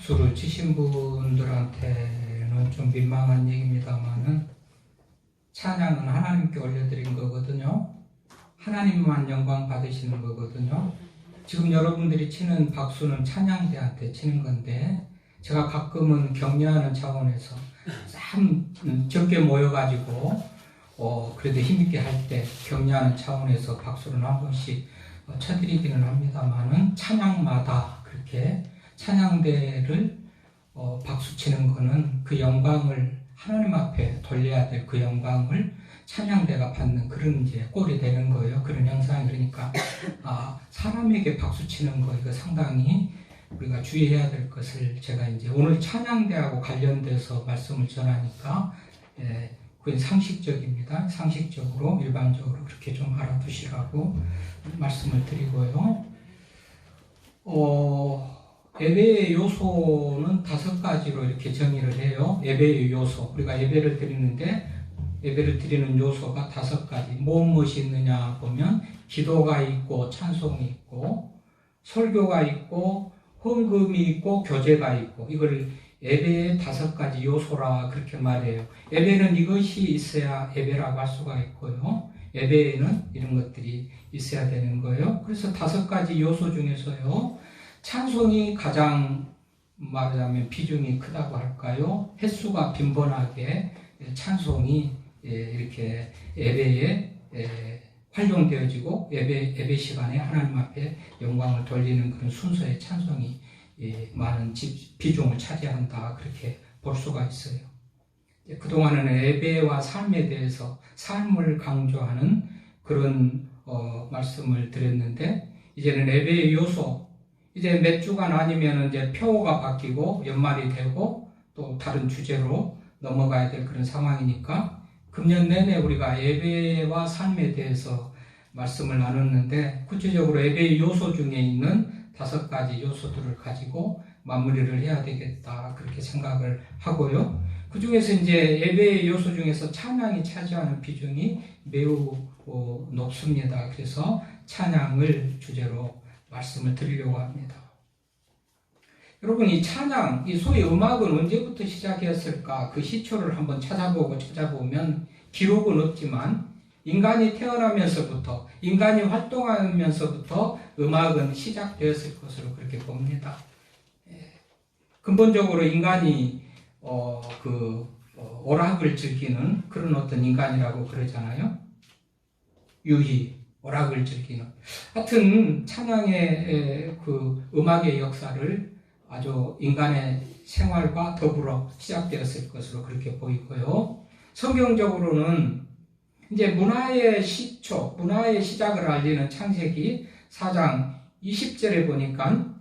박수를 치신 분들한테는 좀 민망한 얘기입니다만은 찬양은 하나님께 올려드린 거거든요. 하나님만 영광 받으시는 거거든요. 지금 여러분들이 치는 박수는 찬양대한테 치는 건데 제가 가끔은 격려하는 차원에서 참 적게 모여가지고 그래도 힘있게 할 때 격려하는 차원에서 박수를 한 번씩 쳐드리기는 합니다만은 찬양마다 그렇게 찬양대를 박수 치는 거는 그 영광을 하나님 앞에 돌려야 될 그 영광을 찬양대가 받는 그런 이제 꼴이 되는 거예요. 그런 형상이. 그러니까 사람에게 박수 치는 거 이거 상당히 우리가 주의해야 될 것을 제가 이제 오늘 찬양대하고 관련돼서 말씀을 전하니까 그건 상식적입니다. 상식적으로 일반적으로 그렇게 좀 알아두시라고 말씀을 드리고요. 예배의 요소는 5가지로 이렇게 정의를 해요. 예배의 요소. 우리가 예배를 드리는데 예배를 드리는 요소가 5가지. 무엇이 있느냐 보면 기도가 있고 찬송이 있고 설교가 있고 헌금이 있고 교제가 있고 이걸 예배의 5가지 요소라 그렇게 말해요. 예배는 이것이 있어야 예배라고 할 수가 있고요. 예배에는 이런 것들이 있어야 되는 거예요. 그래서 5가지 요소 중에서요. 찬송이 가장 말하자면 비중이 크다고 할까요? 횟수가 빈번하게 찬송이 이렇게 예배에 활용되어지고 예배 시간에 하나님 앞에 영광을 돌리는 그런 순서의 찬송이 많은 비중을 차지한다 그렇게 볼 수가 있어요. 그동안은 예배와 삶에 대해서 삶을 강조하는 그런 말씀을 드렸는데 이제는 예배의 요소 이제 몇 주간 아니면 이제 표가 바뀌고 연말이 되고 또 다른 주제로 넘어가야 될 그런 상황이니까 금년 내내 우리가 예배와 삶에 대해서 말씀을 나눴는데 구체적으로 예배의 요소 중에 있는 5가지 요소들을 가지고 마무리를 해야 되겠다 그렇게 생각을 하고요. 그 중에서 이제 예배의 요소 중에서 찬양이 차지하는 비중이 매우 높습니다. 그래서 찬양을 주제로 말씀을 드리려고 합니다. 여러분 이 찬양, 이 소위 음악은 언제부터 시작했을까? 그 시초를 한번 찾아보면 기록은 없지만 인간이 태어나면서부터 인간이 활동하면서부터 음악은 시작되었을 것으로 그렇게 봅니다. 근본적으로 인간이 오락을 즐기는 그런 어떤 인간이라고 그러잖아요. 유희, 오락을 즐기는. 하여튼 찬양의 그 음악의 역사를 아주 인간의 생활과 더불어 시작되었을 것으로 그렇게 보이고요. 성경적으로는 이제 문화의 시초, 문화의 시작을 알리는 창세기 4장 20절에 보니까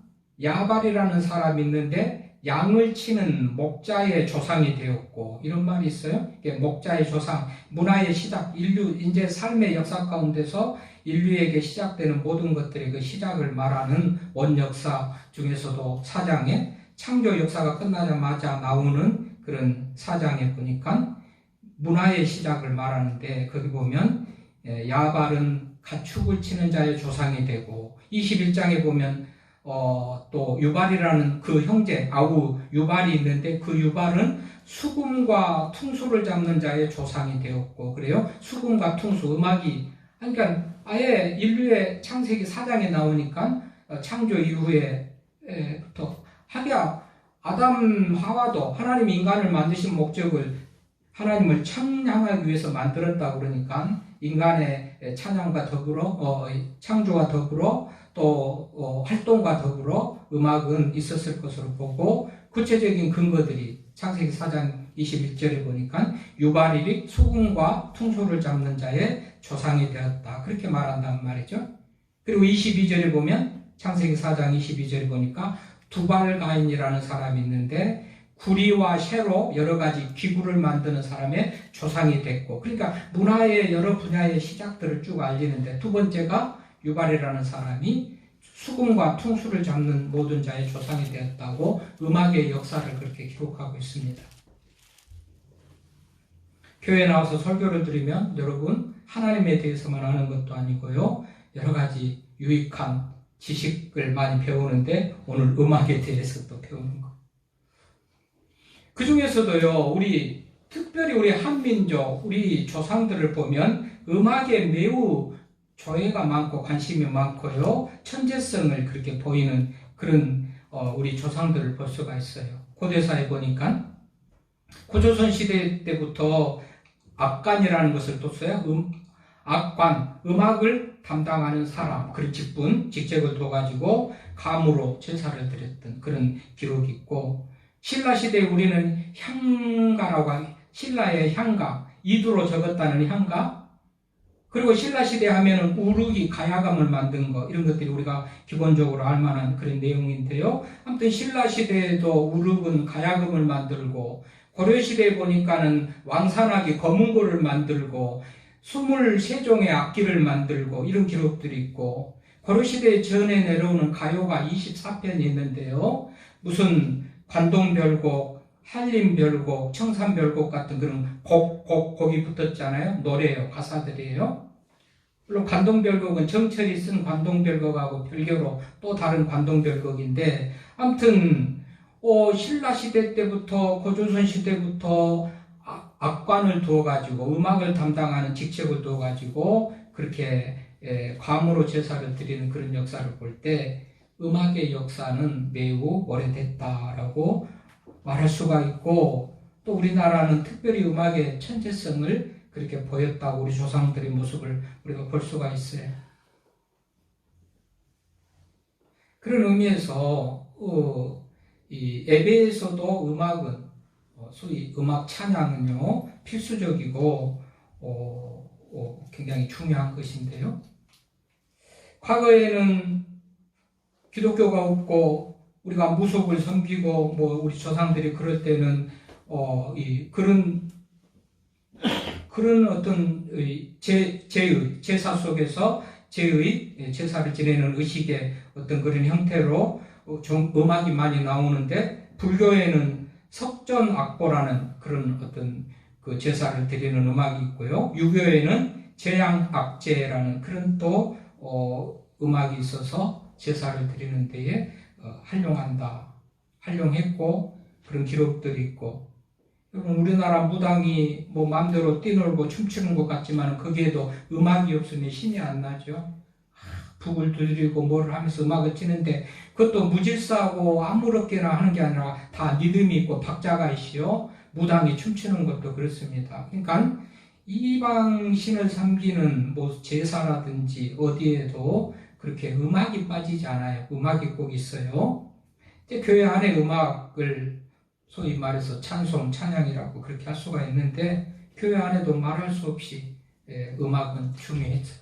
야발이라는 사람이 있는데 양을 치는 목자의 조상이 되었고 이런 말이 있어요. 목자의 조상, 문화의 시작, 인류 이제 삶의 역사 가운데서 인류에게 시작되는 모든 것들의 그 시작을 말하는 원역사 중에서도 4장에 창조 역사가 끝나자마자 나오는 그런 4장에 보니까 문화의 시작을 말하는데 거기 보면 야발은 가축을 치는 자의 조상이 되고 21장에 보면 또 유발이라는 그 형제 아우 유발이 있는데 그 유발은 수금과 퉁수를 잡는 자의 조상이 되었고 그래요. 수금과 퉁수 음악이 그러니까 아예 인류의 창세기 4장에 나오니까 창조 이후에부터 하기야 아담 하와도 하나님 인간을 만드신 목적을 하나님을 찬양하기 위해서 만들었다고 그러니까 인간의 찬양과 더불어 창조와 더불어 또 활동과 더불어 음악은 있었을 것으로 보고 구체적인 근거들이 창세기 4장 21절에 보니까 유발일이 수금과 퉁소를 잡는 자의 조상이 되었다 그렇게 말한단 말이죠. 그리고 22절에 보면 창세기 4장 22절에 보니까 두발가인이라는 사람이 있는데 구리와 쇠로 여러 가지 기구를 만드는 사람의 조상이 됐고 그러니까 문화의 여러 분야의 시작들을 쭉 알리는데 두 번째가 유발이라는 사람이 수금과 퉁수를 잡는 모든 자의 조상이 되었다고 음악의 역사를 그렇게 기록하고 있습니다. 교회에 나와서 설교를 드리면 여러분 하나님에 대해서만 아는 것도 아니고요 여러 가지 유익한 지식을 많이 배우는데 오늘 음악에 대해서 또 배우는 것 그 중에서도요, 특별히 우리 한민족, 우리 조상들을 보면 음악에 매우 조예가 많고 관심이 많고요, 천재성을 그렇게 보이는 그런 우리 조상들을 볼 수가 있어요. 고대사에 보니까 고조선 시대 때부터 악관이라는 것을 또 써요. 악관, 음악을 담당하는 사람, 그런 직책을 둬가지고 감으로 제사를 드렸던 그런 기록이 있고, 신라 시대에 우리는 향가라고 하는, 신라의 향가, 이두로 적었다는 향가, 그리고 신라 시대 하면은 우르기, 가야금을 만든 거, 이런 것들이 우리가 기본적으로 알 만한 그런 내용인데요. 아무튼 신라 시대에도 우르은 가야금을 만들고, 고려 시대에 보니까는 왕산악이 검은고를 만들고, 23종의 악기를 만들고, 이런 기록들이 있고, 고려 시대 전에 내려오는 가요가 24편이 있는데요. 무슨 관동별곡, 한림별곡, 청산별곡 같은 그런 곡이 붙었잖아요. 노래예요, 가사들이에요. 물론 관동별곡은 정철이 쓴 관동별곡하고 별개로 또 다른 관동별곡인데, 아무튼 신라 시대 때부터, 고조선 시대부터 악관을 두어가지고, 음악을 담당하는 직책을 두어가지고 그렇게 감으로 제사를 드리는 그런 역사를 볼 때, 음악의 역사는 매우 오래됐다라고 말할 수가 있고, 또 우리나라는 특별히 음악의 천재성을 그렇게 보였다고 우리 조상들의 모습을 우리가 볼 수가 있어요. 그런 의미에서 이 예배에서도 음악은, 소위 음악 찬양은요, 필수적이고 굉장히 중요한 것인데요. 과거에는 기독교가 없고 우리가 무속을 섬기고 우리 조상들이 그럴 때는 그런 어떤 제사 속에서 제사를 지내는 의식의 어떤 그런 형태로 음악이 많이 나오는데, 불교에는 석전악보라는 그런 어떤 그 제사를 드리는 음악이 있고요. 유교에는 제양악제라는 그런 또 음악이 있어서 제사를 드리는 데에 활용했고, 그런 기록들이 있고, 여러분, 우리나라 무당이 마음대로 뛰놀고 춤추는 것 같지만 거기에도 음악이 없으면 신이 안 나죠. 북을 두드리고 뭐를 하면서 음악을 치는데, 그것도 무질서하고 아무렇게나 하는 게 아니라 다 리듬이 있고 박자가 있어요. 무당이 춤추는 것도 그렇습니다. 그러니까 이방 신을 섬기는 제사라든지 어디에도 그렇게 음악이 빠지지 않아요. 음악이 꼭 있어요. 교회 안에 음악을 소위 말해서 찬송, 찬양이라고 그렇게 할 수가 있는데, 교회 안에도 말할 수 없이 음악은 중요했어요.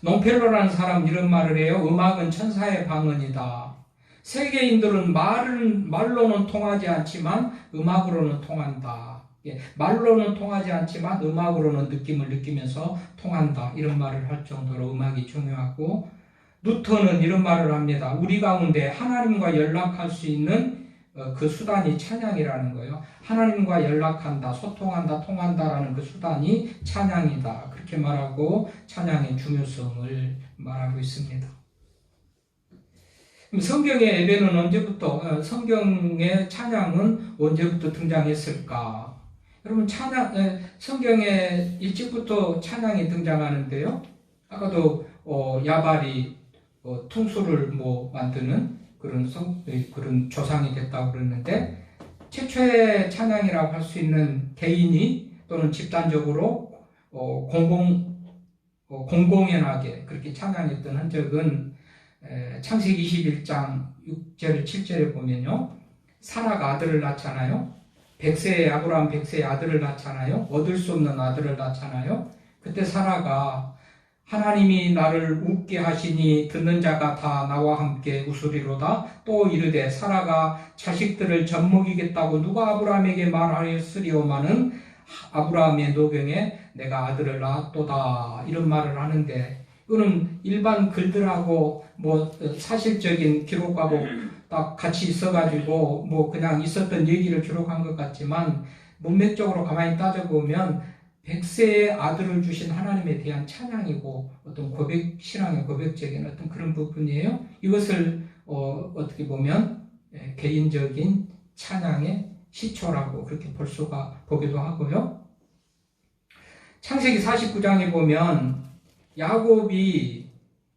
롱펠로라는 사람 이런 말을 해요. 음악은 천사의 방언이다. 세계인들은 말로는 통하지 않지만 음악으로는 통한다. 말로는 통하지 않지만 음악으로는 느낌을 느끼면서 통한다. 이런 말을 할 정도로 음악이 중요하고, 루터는 이런 말을 합니다. 우리 가운데 하나님과 연락할 수 있는 그 수단이 찬양이라는 거예요. 하나님과 연락한다, 소통한다, 통한다라는 그 수단이 찬양이다. 그렇게 말하고 찬양의 중요성을 말하고 있습니다. 성경의 예배는 언제부터, 성경의 찬양은 언제부터 등장했을까? 여러분, 성경에 일찍부터 찬양이 등장하는데요. 아까도 야발이 퉁소를 만드는 그런 조상이 됐다고 그랬는데, 최초의 찬양이라고 할 수 있는 개인이 또는 집단적으로 공공연하게 그렇게 찬양했던 흔적은 창세기 21장 6절 7절에 보면요, 사라가 아들을 낳잖아요. 아브라함 100세의 아들을 낳잖아요. 얻을 수 없는 아들을 낳잖아요. 그때 사라가 하나님이 나를 웃게 하시니 듣는 자가 다 나와 함께 웃으리로다. 또 이르되 사라가 자식들을 젖먹이겠다고 누가 아브라함에게 말하였으리오마는 아브라함의 노경에 내가 아들을 낳았도다. 이런 말을 하는데, 이거는 일반 글들하고 사실적인 기록하고 딱 같이 있어가지고 그냥 있었던 얘기를 기록한 것 같지만, 문맥적으로 가만히 따져보면 100세의 아들을 주신 하나님에 대한 찬양이고 어떤 신앙의 고백적인 어떤 그런 부분이에요. 이것을 어떻게 보면 개인적인 찬양의 시초라고 그렇게 보기도 하고요. 창세기 49장에 보면 야곱이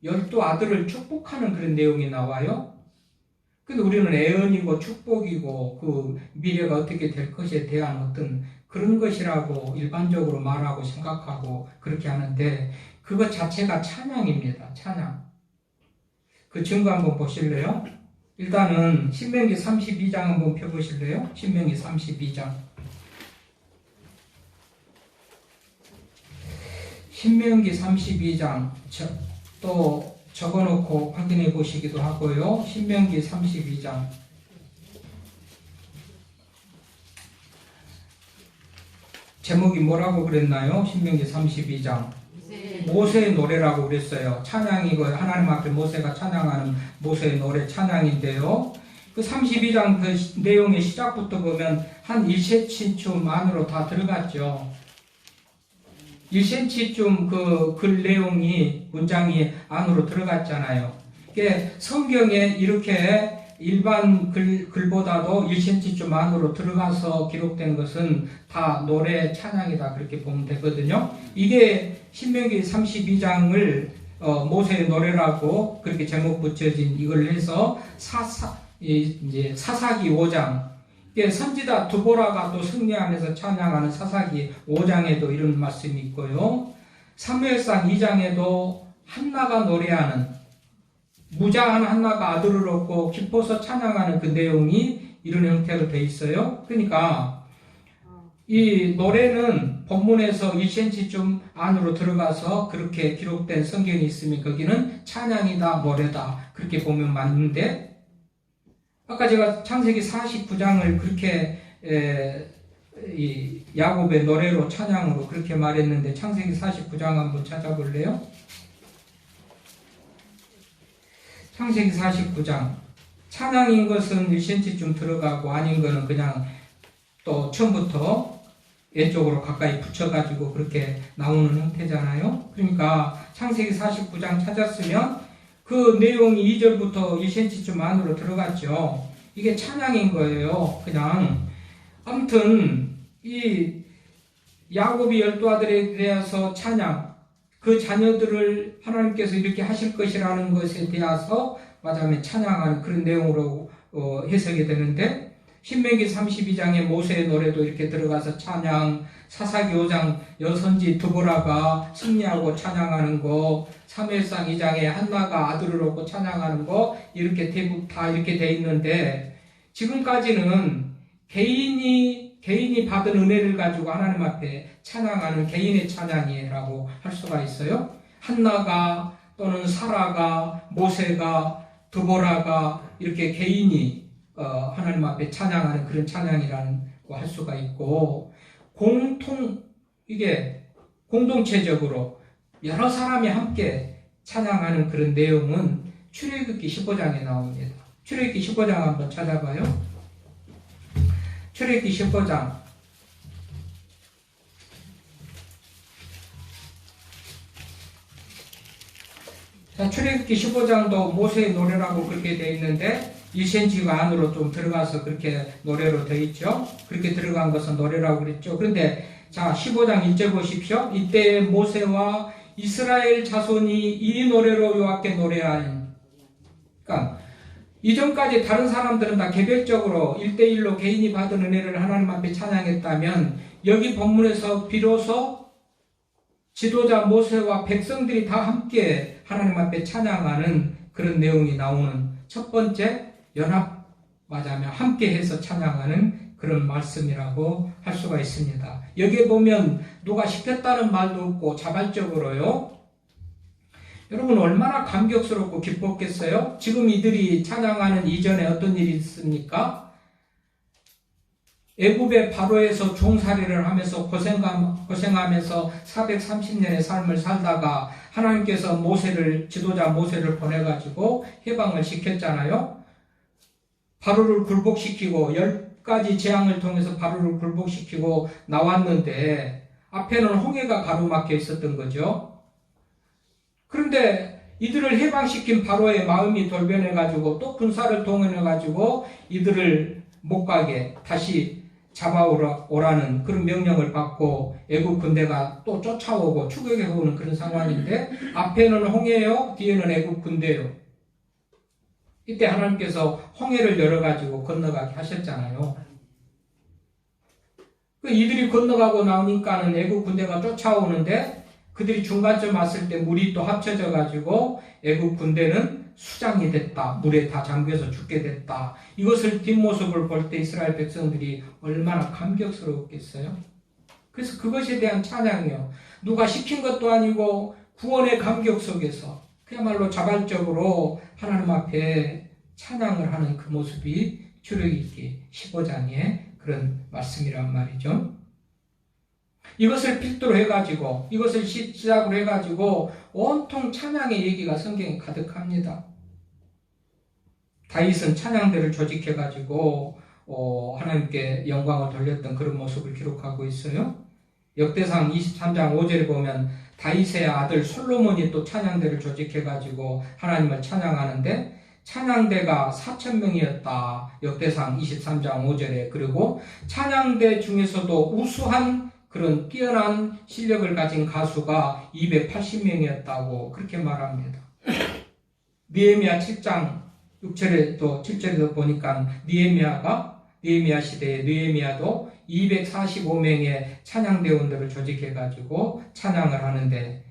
12아들을 축복하는 그런 내용이 나와요. 근데 우리는 애언이고 축복이고 그 미래가 어떻게 될 것에 대한 어떤 그런 것이라고 일반적으로 말하고 생각하고 그렇게 하는데 그것 자체가 찬양입니다. 찬양. 그 증거 한번 보실래요? 일단은 신명기 32장 한번 펴보실래요? 신명기 32장. 신명기 32장 또 적어놓고 확인해 보시기도 하고요. 신명기 32장. 제목이 뭐라고 그랬나요? 신명기 32장. 모세의 노래라고 그랬어요. 찬양이고 하나님 앞에 모세가 찬양하는 모세의 노래 찬양인데요. 그 32장 그 내용의 시작부터 보면 한 1cm쯤 안으로 다 들어갔죠. 1cm쯤 그 글 내용이 문장이 안으로 들어갔잖아요. 이게 성경에 이렇게 일반 글보다도 1cm쯤 안으로 들어가서 기록된 것은 다 노래 찬양이다 그렇게 보면 되거든요. 이게 신명기 32장을 모세의 노래라고 그렇게 제목 붙여진 이걸 해서 이제 사사기 5장 선지자 두보라가 또 승리하면서 찬양하는 사사기 5장에도 이런 말씀이 있고요. 사무엘상 2장에도 한나가 노래하는 무자한 한나가 아들을 얻고 기뻐서 찬양하는 그 내용이 이런 형태로 되어 있어요. 그러니까 이 노래는 본문에서 1cm쯤 안으로 들어가서 그렇게 기록된 성경이 있으면 거기는 찬양이다 노래다 그렇게 보면 맞는데 아까 제가 창세기 49장을 그렇게 이 야곱의 노래로 찬양으로 그렇게 말했는데 창세기 49장 한번 찾아볼래요? 창세기 49장 찬양인 것은 1cm쯤 들어가고 아닌 것은 그냥 또 처음부터 왼쪽으로 가까이 붙여가지고 그렇게 나오는 형태잖아요. 그러니까 창세기 49장 찾았으면 그 내용이 2절부터 1cm쯤 안으로 들어갔죠. 이게 찬양인 거예요. 그냥 아무튼 이 야곱이 12아들에 대해서 찬양 그 자녀들을 하나님께서 이렇게 하실 것이라는 것에 대해서 말하자면 찬양하는 그런 내용으로 해석이 되는데 신명기 32장에 모세의 노래도 이렇게 들어가서 찬양, 사사기 5장 여선지 두보라가 승리하고 찬양하는 거, 사무엘상 2장에 한나가 아들을 얻고 찬양하는 거 이렇게 대부분 다 이렇게 돼 있는데 지금까지는 개인이 받은 은혜를 가지고 하나님 앞에 찬양하는 개인의 찬양이라고 할 수가 있어요. 한나가 또는 사라가 모세가 두보라가 이렇게 개인이 하나님 앞에 찬양하는 그런 찬양이라고 할 수가 있고 이게 공동체적으로 여러 사람이 함께 찬양하는 그런 내용은 출애굽기 15장에 나옵니다. 출애굽기 15장 한번 찾아봐요. 출애굽기 15장 자, 출애굽기 15장도 모세의 노래라고 그렇게 되어 있는데 1cm가 안으로 좀 들어가서 그렇게 노래로 되어 있죠. 그렇게 들어간 것은 노래라고 그랬죠. 그런데 자 15장 1절 보십시오. 이때 모세와 이스라엘 자손이 이 노래로 여호와께 노래하니 그러니까 이전까지 다른 사람들은 다 개별적으로 1대1로 개인이 받은 은혜를 하나님 앞에 찬양했다면 여기 본문에서 비로소 지도자 모세와 백성들이 다 함께 하나님 앞에 찬양하는 그런 내용이 나오는 첫 번째 연합 맞아면 함께 해서 찬양하는 그런 말씀이라고 할 수가 있습니다. 여기에 보면 누가 시켰다는 말도 없고 자발적으로요. 여러분 얼마나 감격스럽고 기뻤겠어요? 지금 이들이 찬양하는 이전에 어떤 일이 있습니까? 애굽의 바로에서 종살이를 하면서 고생하면서 430년의 삶을 살다가 하나님께서 지도자 모세를 보내가지고 해방을 시켰잖아요. 바로를 굴복시키고 10가지 재앙을 통해서 바로를 굴복시키고 나왔는데 앞에는 홍해가 가로막혀 있었던 거죠. 그런데 이들을 해방시킨 바로의 마음이 돌변해가지고 또 군사를 동원해가지고 이들을 못 가게 다시 잡아오라는 그런 명령을 받고 애국 군대가 또 쫓아오고 추격해 오는 그런 상황인데 앞에는 홍해요, 뒤에는 애국 군대요. 이때 하나님께서 홍해를 열어가지고 건너가게 하셨잖아요. 이들이 건너가고 나오니까는 애국 군대가 쫓아오는데 그들이 중간쯤 왔을 때 물이 또 합쳐져 가지고 애국 군대는 수장이 됐다. 물에 다 잠겨서 죽게 됐다. 이것을 뒷모습을 볼 때 이스라엘 백성들이 얼마나 감격스러웠겠어요? 그래서 그것에 대한 찬양이요. 누가 시킨 것도 아니고 구원의 감격 속에서 그야말로 자발적으로 하나님 앞에 찬양을 하는 그 모습이 출애굽기 15장의 그런 말씀이란 말이죠. 이것을 필두로 해가지고 이것을 시작으로 해가지고 온통 찬양의 얘기가 성경에 가득합니다. 다윗은 찬양대를 조직해가지고 하나님께 영광을 돌렸던 그런 모습을 기록하고 있어요. 역대상 23장 5절에 보면 다윗의 아들 솔로몬이 또 찬양대를 조직해가지고 하나님을 찬양하는데 찬양대가 4,000명이었다. 역대상 23장 5절에. 그리고 찬양대 중에서도 우수한 그런 뛰어난 실력을 가진 가수가 280명이었다고 그렇게 말합니다. 느헤미야 7장 6절에도 7절에도 보니까 느헤미야 시대에 느헤미야도 245명의 찬양대원들을 조직해가지고 찬양을 하는데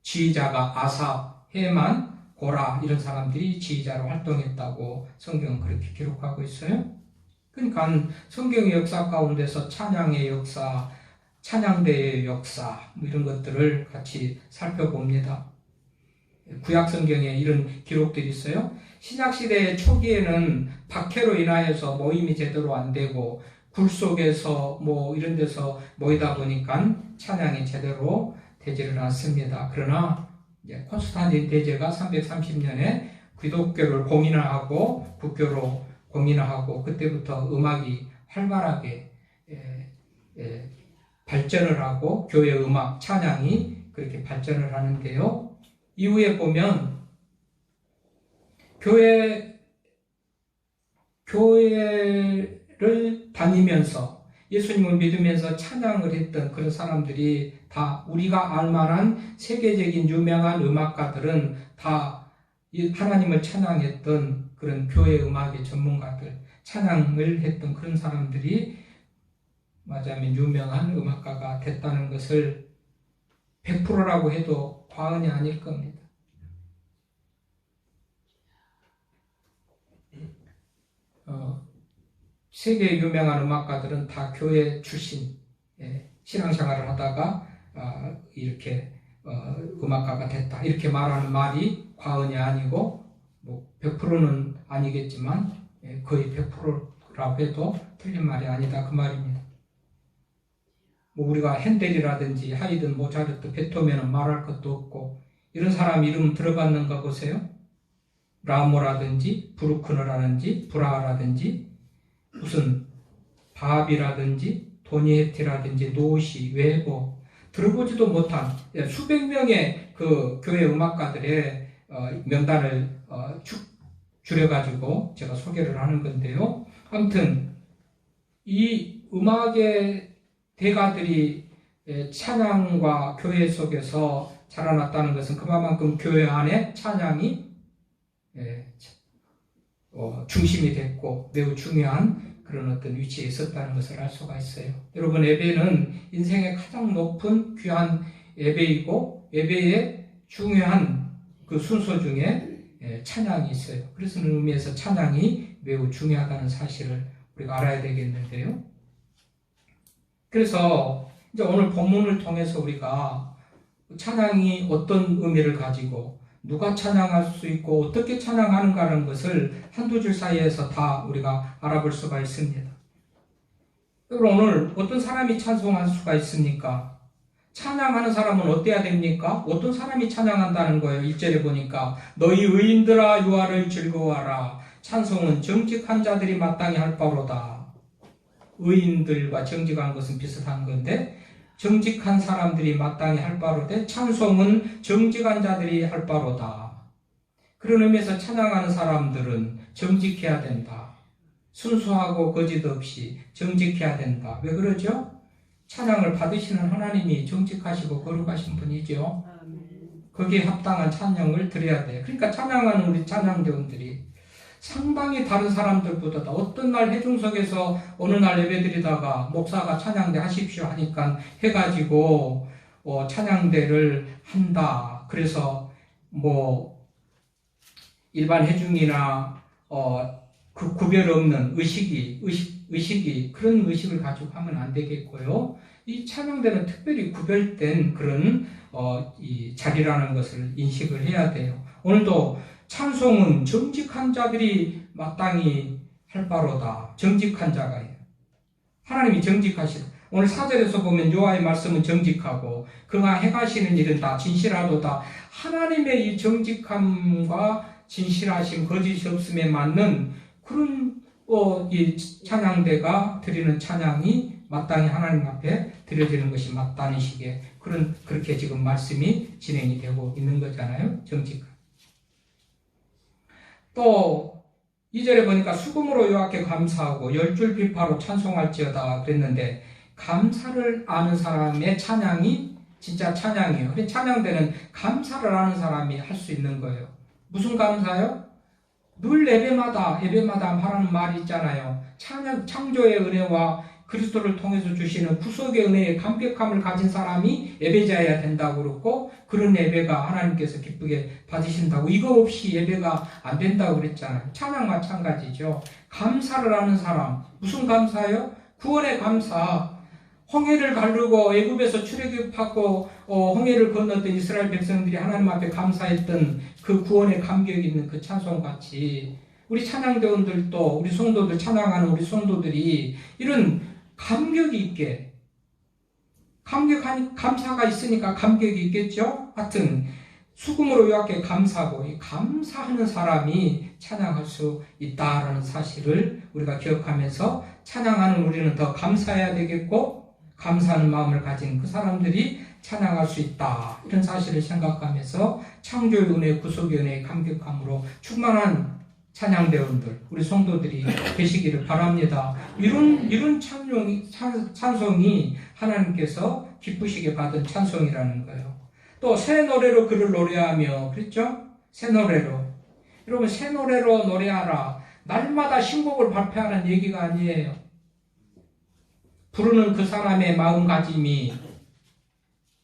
지휘자가 아삽, 헤만, 고라 이런 사람들이 지휘자로 활동했다고 성경은 그렇게 기록하고 있어요. 그러니까 성경의 역사 가운데서 찬양의 역사, 찬양대의 역사 이런 것들을 같이 살펴봅니다. 구약 성경에 이런 기록들이 있어요. 신약시대의 초기에는 박해로 인하여서 모임이 제대로 안 되고 굴 속에서 이런 데서 모이다 보니까 찬양이 제대로 되지를 않습니다. 그러나 콘스탄틴 대제가 330년에 기독교를 공인하고 국교로 공인하고 그때부터 음악이 활발하게 발전을 하고 교회 음악, 찬양이 그렇게 발전을 하는데요. 이후에 보면 교회를 다니면서 예수님을 믿으면서 찬양을 했던 그런 사람들이 다 우리가 알만한 세계적인 유명한 음악가들은 다 하나님을 찬양했던 그런 교회 음악의 전문가들, 찬양을 했던 그런 사람들이 맞아면 유명한 음악가가 됐다는 것을 100%라고 해도 과언이 아닐 겁니다. 세계 유명한 음악가들은 다 교회 출신, 신앙생활을 하다가 이렇게 음악가가 됐다. 이렇게 말하는 말이 과언이 아니고 100%는 아니겠지만 거의 100%라고 해도 틀린 말이 아니다. 그 말입니다. 우리가 핸델이라든지 하이든, 모차르트, 베토벤은 말할 것도 없고 이런 사람 이름 들어봤는가 보세요. 라모라든지 브루크너라든지 브라하라든지 무슨 바비라든지 도니에티라든지 노시, 웨버 들어보지도 못한 수백 명의 그 교회 음악가들의 명단을 줄여가지고 제가 소개를 하는 건데요. 아무튼 이 음악의 대가들이 찬양과 교회 속에서 자라났다는 것은 그만큼 교회 안에 찬양이 중심이 됐고 매우 중요한 그런 어떤 위치에 있었다는 것을 알 수가 있어요. 여러분, 예배는 인생의 가장 높은 귀한 예배이고 예배의 중요한 그 순서 중에 찬양이 있어요. 그래서 그런 의미에서 찬양이 매우 중요하다는 사실을 우리가 알아야 되겠는데요. 그래서 이제 오늘 본문을 통해서 우리가 찬양이 어떤 의미를 가지고 누가 찬양할 수 있고 어떻게 찬양하는가라는 것을 한두 줄 사이에서 다 우리가 알아볼 수가 있습니다. 그럼 오늘 어떤 사람이 찬송할 수가 있습니까? 찬양하는 사람은 어때야 됩니까? 어떤 사람이 찬양한다는 거예요. 1절에 보니까 너희 의인들아 유아를 즐거워하라. 찬송은 정직한 자들이 마땅히 할 바로다. 의인들과 정직한 것은 비슷한 건데 정직한 사람들이 마땅히 할 바로되 찬송은 정직한 자들이 할 바로다. 그런 의미에서 찬양하는 사람들은 정직해야 된다. 순수하고 거짓 없이 정직해야 된다. 왜 그러죠? 찬양을 받으시는 하나님이 정직하시고 거룩하신 분이죠. 거기에 합당한 찬양을 드려야 돼요. 그러니까 찬양하는 우리 찬양대원들이 상당히 다른 사람들보다 어떤 날 회중석에서 어느 날 예배드리다가 목사가 찬양대 하십시오 하니까 해가지고 찬양대를 한다. 그래서 일반 회중이나 그 구별 없는 의식이 그런 의식을 가지고 하면 안 되겠고요. 이 찬양대는 특별히 구별된 그런 이 자리라는 것을 인식을 해야 돼요. 오늘도 찬송은 정직한 자들이 마땅히 할 바로다. 정직한 자가요. 하나님이 정직하시다. 오늘 4절에서 보면 여호와의 말씀은 정직하고 그가 행하시는 일은 다 진실하도다. 하나님의 이 정직함과 진실하심, 거짓이 없음에 맞는 그런 이 찬양대가 드리는 찬양이 마땅히 하나님 앞에 드려지는 것이 마땅한 시기에 그렇게 지금 말씀이 진행이 되고 있는 거잖아요. 정직함. 또 2절에 보니까 수금으로 여호와께 감사하고 열줄 비파로 찬송할지어다 그랬는데 감사를 아는 사람의 찬양이 진짜 찬양이에요. 찬양대는 감사를 아는 사람이 할 수 있는 거예요. 무슨 감사요? 늘 예배마다 말하는 말이 있잖아요. 창조의 은혜와 그리스도를 통해서 주시는 구속의 은혜의 감격함을 가진 사람이 예배자여야 된다고 그랬고 그런 예배가 하나님께서 기쁘게 받으신다고 이거 없이 예배가 안 된다고 그랬잖아요. 찬양 마찬가지죠. 감사를 하는 사람 무슨 감사요? 구원의 감사. 홍해를 가르고 애굽에서 출애굽하고 홍해를 건넜던 이스라엘 백성들이 하나님 앞에 감사했던 그 구원의 감격이 있는 그 찬송같이 우리 찬양대원들도 우리 성도들 찬양하는 우리 성도들이 이런 감격이 있게 감사가 있으니까 감격이 있겠죠. 하여튼 수금으로 여호와께 감사하고 이 감사하는 사람이 찬양할 수 있다라는 사실을 우리가 기억하면서 찬양하는 우리는 더 감사해야 되겠고 감사하는 마음을 가진 그 사람들이 찬양할 수 있다. 이런 사실을 생각하면서 창조의 은혜, 구속의 은혜의 감격함으로 충만한 찬양대원들, 우리 성도들이 되시기를 바랍니다. 이런 찬송이 하나님께서 기쁘시게 받은 찬송이라는 거예요. 또 새 노래로 그를 노래하며 그랬죠? 새 노래로. 여러분 새 노래로 노래하라. 날마다 신곡을 발표하는 얘기가 아니에요. 부르는 그 사람의 마음가짐이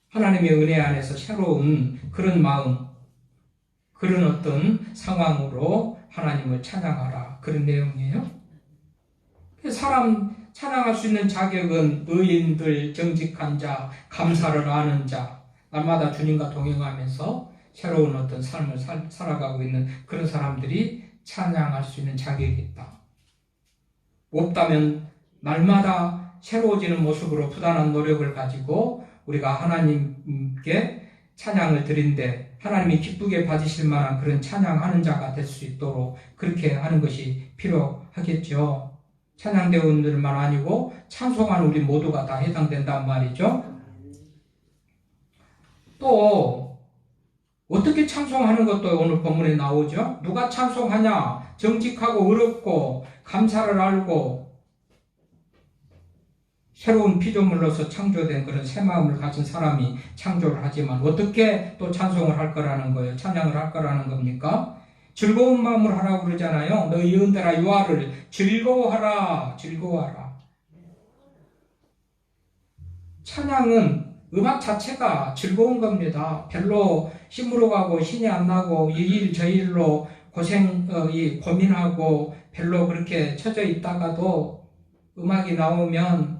하나님의 은혜 안에서 새로운 그런 마음, 그런 어떤 상황으로 하나님을 찬양하라. 그런 내용이에요. 사람 찬양할 수 있는 자격은 의인들, 정직한 자, 감사를 아는 자, 날마다 주님과 동행하면서 새로운 어떤 삶을 살아가고 있는 그런 사람들이 찬양할 수 있는 자격이 있다. 없다면 날마다 새로워지는 모습으로 부단한 노력을 가지고 우리가 하나님께 찬양을 드린데 하나님이 기쁘게 받으실 만한 그런 찬양하는 자가 될 수 있도록 그렇게 하는 것이 필요하겠죠. 찬양대원들만 아니고 찬송하는 우리 모두가 다 해당된단 말이죠. 또 어떻게 찬송하는 것도 오늘 본문에 나오죠. 누가 찬송하냐? 정직하고 의롭고 감사를 알고 새로운 피조물로서 창조된 그런 새 마음을 가진 사람이 창조를 하지만 어떻게 또 찬송을 할 거라는 거예요? 찬양을 할 거라는 겁니까? 즐거운 마음을 하라고 그러잖아요. 너희 영들아 여호와를 즐거워하라. 즐거워하라. 찬양은 음악 자체가 즐거운 겁니다. 별로 심으로 가고 신이 안 나고 이 일 저 일로 고민하고 별로 그렇게 처져 있다가도 음악이 나오면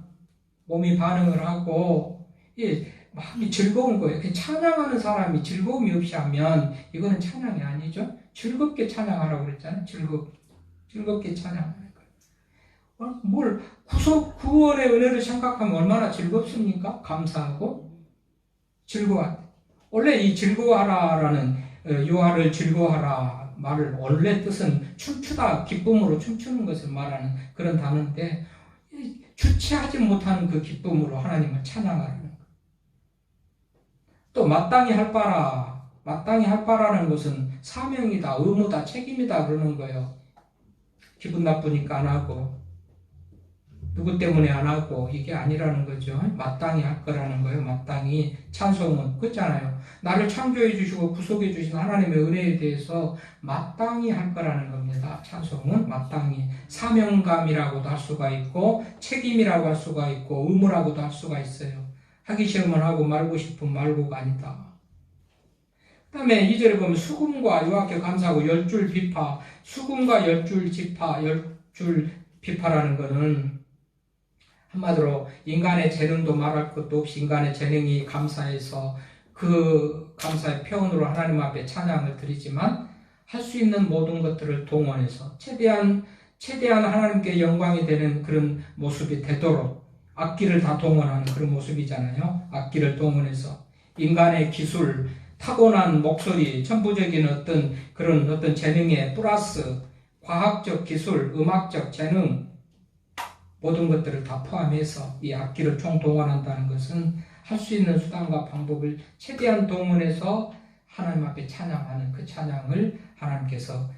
몸이 반응을 하고 마음이 즐거운 거예요. 찬양하는 사람이 즐거움이 없이 하면 이거는 찬양이 아니죠. 즐겁게 찬양하라고 그랬잖아요. 즐겁게 찬양하는 거예요. 구원의 은혜를 생각하면 얼마나 즐겁습니까? 감사하고 즐거워. 원래 이 즐거워하라라는 여호와를 즐거워하라 말을 원래 뜻은 춤추다, 기쁨으로 춤추는 것을 말하는 그런 단어인데 주체하지 못하는 그 기쁨으로 하나님을 찬양하라는 것. 또 마땅히 할 바라. 마땅히 할 바라는 것은 사명이다, 의무다, 책임이다 그러는 거예요. 기분 나쁘니까 안 하고 누구 때문에 안 하고 이게 아니라는 거죠. 마땅히 할 거라는 거예요. 마땅히 찬송은 그렇잖아요. 나를 창조해 주시고 구속해 주신 하나님의 은혜에 대해서 마땅히 할 거라는 겁니다. 찬송은 마땅히 사명감이라고도 할 수가 있고 책임이라고 할 수가 있고 의무라고도 할 수가 있어요. 하기 싫으면 하고 말고 싶으면 말고가 아니다. 그 다음에 2절에 보면 수금과 여호와께 감사하고 10줄 비파, 수금과 10줄 지파, 10줄 비파라는 거는 한마디로 인간의 재능도 말할 것도 없이 인간의 재능이 감사해서 그 감사의 표현으로 하나님 앞에 찬양을 드리지만 할 수 있는 모든 것들을 동원해서 최대한 하나님께 영광이 되는 그런 모습이 되도록 악기를 다 동원하는 그런 모습이잖아요. 악기를 동원해서 인간의 기술, 타고난 목소리, 천부적인 어떤 재능에 플러스 과학적 기술, 음악적 재능 모든 것들을 다 포함해서 이 악기를 총동원한다는 것은 할 수 있는 수단과 방법을 최대한 동원해서 하나님 앞에 찬양하는 그 찬양을 하나님께서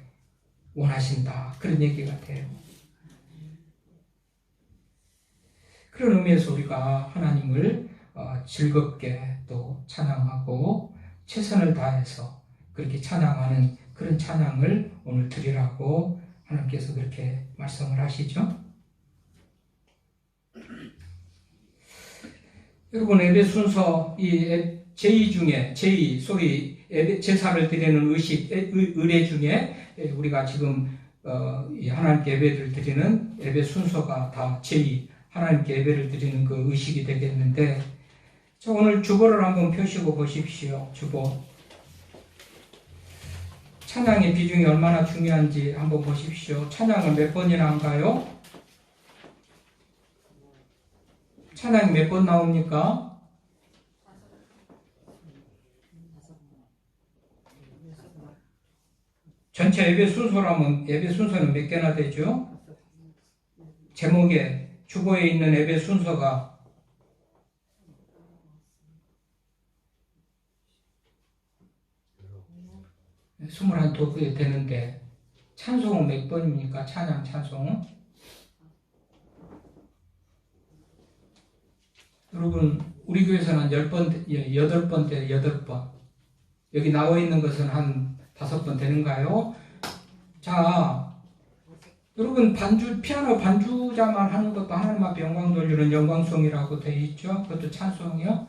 원하신다. 그런 얘기 같아요. 그런 의미에서 우리가 하나님을 즐겁게 또 찬양하고 최선을 다해서 그렇게 찬양하는 그런 찬양을 오늘 드리라고 하나님께서 그렇게 말씀을 하시죠. 여러분 예배 순서 이 제의 중에 소위 예배 제사를 드리는 의례 중에 우리가 지금 하나님께 예배를 드리는 예배 순서가 다 제의 하나님께 예배를 드리는 그 의식이 되겠는데 자 오늘 주보를 한번 펴시고 보십시오. 주보 찬양의 비중이 얼마나 중요한지 한번 보십시오. 찬양을 몇 번이나 한가요? 찬양이 몇 번 나옵니까? 전체 예배 순서라면 예배 순서는 몇 개나 되죠? 제목에 주보에 있는 예배 순서가 21개 되는데 찬송은 몇 번입니까? 찬송은? 여러분 우리 교회에서는 한 8번 돼요. 8번. 여기 나와 있는 것은 한 5번 되는가요? 자, 여러분 피아노 반주자만 하는 것도 하나님 앞에 영광 돌리는 영광송이라고 되어 있죠. 그것도 찬송이요.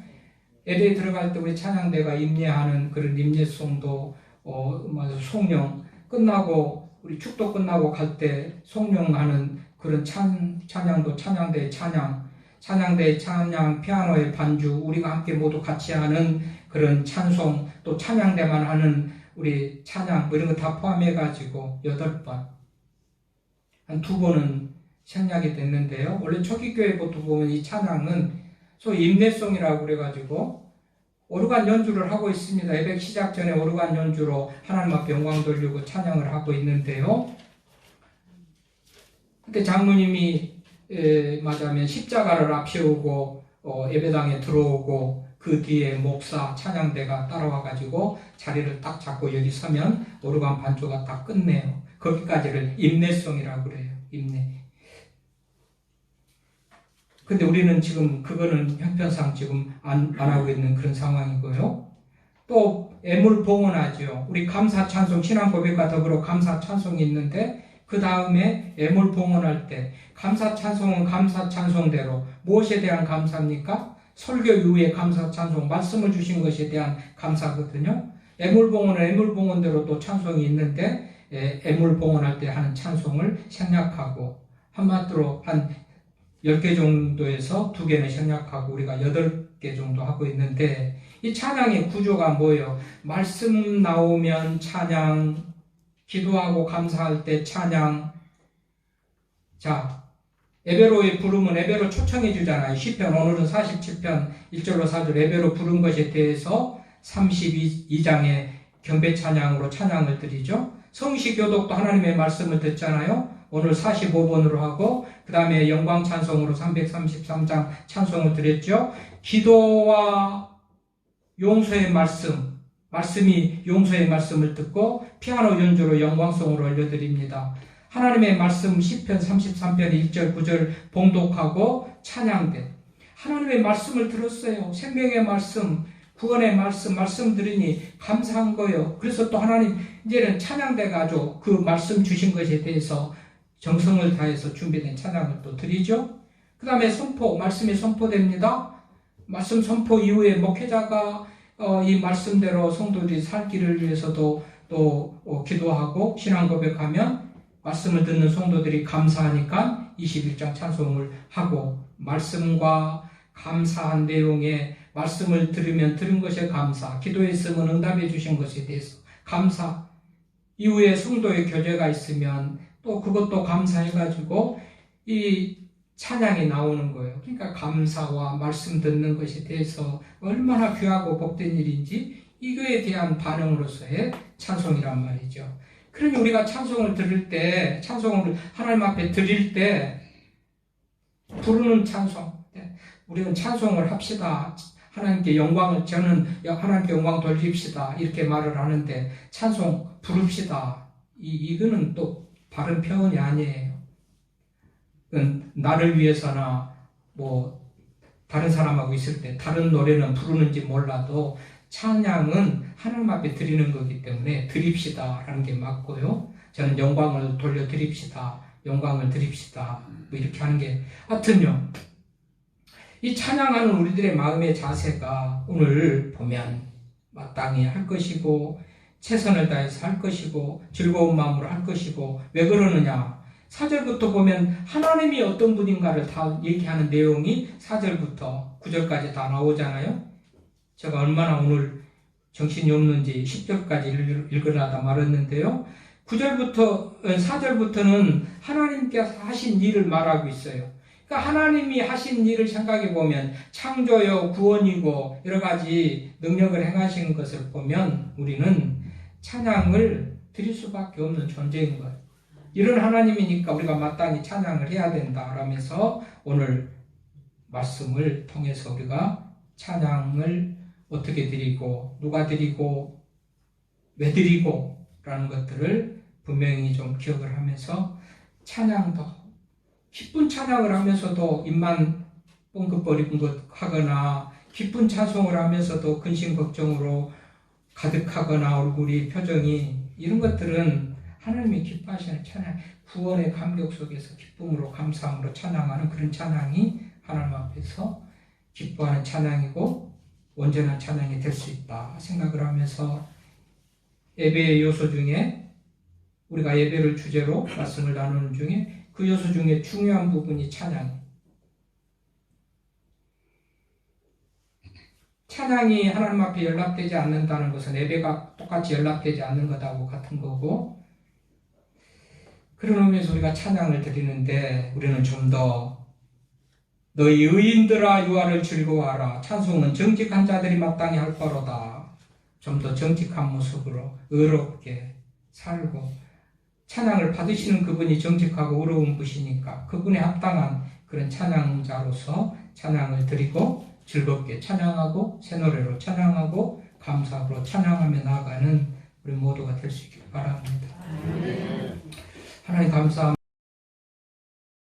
예배에 들어갈 때 우리 찬양대가 임례하는 그런 임례송도 송령 끝나고 우리 축도 끝나고 갈 때 송령하는 그런 찬양도 찬양대의 찬양대의 찬양, 피아노의 반주, 우리가 함께 모두 같이 하는 그런 찬송, 또 찬양대만 하는 우리 찬양, 이런 거 다 포함해가지고 8번. 한 2번은 생략이 됐는데요. 원래 초기교회부터 보면 이 찬양은 소위 임례송이라고 그래가지고 오르간 연주를 하고 있습니다. 예배 시작 전에 오르간 연주로 하나님 앞에 영광 돌리고 찬양을 하고 있는데요. 그때 장로님이 말하자면 십자가를 앞세우고 예배당에 들어오고 그 뒤에 목사 찬양대가 따라와가지고 자리를 딱 잡고 여기 서면 오르간 반주가 딱 끝내요. 거기까지를 임례송이라고 그래요. 임례. 근데 우리는 지금 그거는 형편상 지금 안 하고 있는 그런 상황이고요. 또 애물 봉헌하죠. 우리 감사 찬송 신앙 고백과 더불어 감사 찬송이 있는데 그 다음에 애물 봉헌할 때 감사 찬송은 감사 찬송대로 무엇에 대한 감사입니까? 설교 이후에 감사 찬송 말씀을 주신 것에 대한 감사거든요. 애물 봉헌은 애물 봉헌대로 또 찬송이 있는데 애물 봉헌할 때 하는 찬송을 생략하고 한마디로 한 10개 정도에서 2개는 생략하고 우리가 8개 정도 하고 있는데 이 찬양의 구조가 뭐예요? 말씀 나오면 찬양, 기도하고 감사할 때 찬양. 자, 예배로의 부름은 예배로 초청해 주잖아요. 시편 오늘은 47편 1절로 4절 예배로 부른 것에 대해서 32장의 경배 찬양으로 찬양을 드리죠. 성시 교독도 하나님의 말씀을 듣잖아요. 오늘 45번으로 하고 그 다음에 영광 찬송으로 333장 찬송을 드렸죠. 기도와 용서의 말씀이 용서의 말씀을 듣고 피아노 연주로 영광송으로 올려드립니다. 하나님의 말씀 시편 33편 1절 9절 봉독하고 찬양대. 하나님의 말씀을 들었어요. 생명의 말씀, 구원의 말씀 들으니 감사한 거예요. 그래서 또 하나님 이제는 찬양대 가지고 그 말씀 주신 것에 대해서 정성을 다해서 준비된 찬양을 또 드리죠. 그 다음에 말씀이 선포됩니다. 말씀 선포 이후에 목회자가 이 말씀대로 성도들이 살기를 위해서도 또 기도하고 신앙 고백하면 말씀을 듣는 성도들이 감사하니까 21장 찬송을 하고 말씀과 감사한 내용에 말씀을 들으면 들은 것에 감사, 기도했으면 응답해 주신 것에 대해서 감사, 이후에 성도의 교제가 있으면 또 그것도 감사해가지고 이 찬양이 나오는 거예요. 그러니까 감사와 말씀 듣는 것에 대해서 얼마나 귀하고 복된 일인지 이거에 대한 반응으로서의 찬송이란 말이죠. 그러니 우리가 찬송을 들을 때, 찬송을 하나님 앞에 드릴 때 부르는 찬송, 우리는 찬송을 합시다. 하나님께 저는 하나님께 영광 돌립시다. 이렇게 말을 하는데 찬송 부릅시다. 이거는 또 바른 표현이 아니에요. 나를 위해서나 뭐 다른 사람하고 있을 때 다른 노래는 부르는지 몰라도 찬양은 하나님 앞에 드리는 거기 때문에 드립시다 라는 게 맞고요. 저는 영광을 돌려드립시다. 영광을 드립시다. 뭐 이렇게 하는 게 하여튼요. 이 찬양하는 우리들의 마음의 자세가 오늘 보면 마땅히 할 것이고 최선을 다해서 할 것이고 즐거운 마음으로 할 것이고 왜 그러느냐 4절부터 보면 하나님이 어떤 분인가를 다 얘기하는 내용이 4절부터 9절까지 다 나오잖아요. 제가 얼마나 오늘 정신이 없는지 10절까지 읽으려다 말았는데요. 4절부터는 하나님께서 하신 일을 말하고 있어요. 그러니까 하나님이 하신 일을 생각해 보면 창조요, 구원이고 여러 가지 능력을 행하신 것을 보면 우리는 찬양을 드릴 수밖에 없는 존재인 거예요. 이런 하나님이니까 우리가 마땅히 찬양을 해야 된다 라면서 오늘 말씀을 통해서 우리가 찬양을 어떻게 드리고 누가 드리고 왜 드리고 라는 것들을 분명히 좀 기억을 하면서 찬양도 기쁜 찬양을 하면서도 입만 뻥긋거리는 것 하거나 기쁜 찬송을 하면서도 근심 걱정으로 가득하거나 얼굴이 표정이 이런 것들은 하나님이 기뻐하시는 찬양, 구원의 감격 속에서 기쁨으로 감사함으로 찬양하는 그런 찬양이 하나님 앞에서 기뻐하는 찬양이고 온전한 찬양이 될 수 있다 생각을 하면서 예배의 요소 중에 우리가 예배를 주제로 말씀을 나누는 중에 그 요소 중에 중요한 부분이 찬양. 찬양이 하나님 앞에 연락되지 않는다는 것은 예배가 똑같이 연락되지 않는 것하고 같은 거고 그런 의미에서 우리가 찬양을 드리는데 우리는 좀 더 너희 의인들아 유아를 즐거워하라. 찬송은 정직한 자들이 마땅히 할 바로다. 좀 더 정직한 모습으로 의롭게 살고 찬양을 받으시는 그분이 정직하고 의로운 분이니까 그분에 합당한 그런 찬양자로서 찬양을 드리고 즐겁게 찬양하고 새 노래로 찬양하고 감사로 찬양하며 나아가는 우리 모두가 될 수 있길 바랍니다. 하나님 감사합니다.